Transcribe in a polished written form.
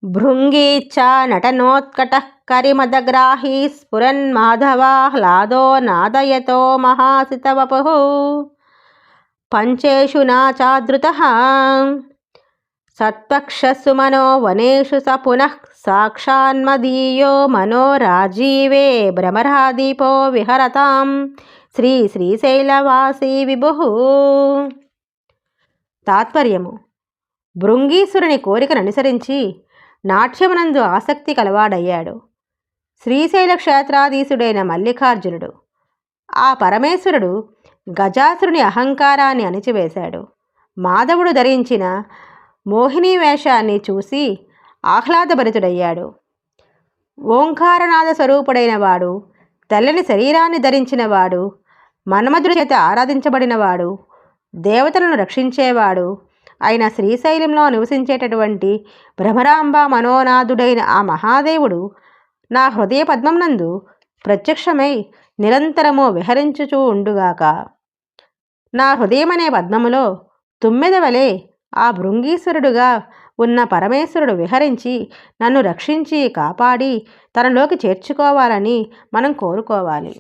భృంగీచ్చ నటనోత్కటః కరిమదగ్రాహీ స్ఫురన్మాధవాహ్లాదో నాదయతో మహాసితవపుః పంచేషు నాచాదృతః సత్పక్షసుమనో వనేషు స పునః సాక్షాన్మదీయో మనో రాజీవే భ్రమరాదీపో విహరతాం శ్రీ శ్రీశైలవాసీ విభుః. తాత్పర్యము: భృంగీసురుని కోరికను అనుసరించి నాట్యమునందు ఆసక్తి కలవాడయ్యాడు శ్రీశైల క్షేత్రాధీశుడైన మల్లికార్జునుడు. ఆ పరమేశ్వరుడు గజాసురుని అహంకారాన్ని అణిచివేశాడు. మాధవుడు ధరించిన మోహిని వేషాన్ని చూసి ఆహ్లాదభరితుడయ్యాడు. ఓంకారనాద స్వరూపుడైన వాడు, తెల్లని శరీరాన్ని ధరించినవాడు, మన్మధుడి చేత ఆరాధించబడినవాడు, దేవతలను రక్షించేవాడు అయిన శ్రీశైలంలో నివసించేటటువంటి భ్రమరాంబ మనోనాథుడైన ఆ మహాదేవుడు నా హృదయ పద్మమునందు ప్రత్యక్షమై నిరంతరము విహరించుచూ ఉండుగాక. నా హృదయమనే పద్మములో తుమ్మెద వలె ఆ భృంగీశ్వరుడుగా ఉన్న పరమేశ్వరుడు విహరించి నన్ను రక్షించి కాపాడి తనలోకి చేర్చుకోవాలని మనం కోరుకోవాలి.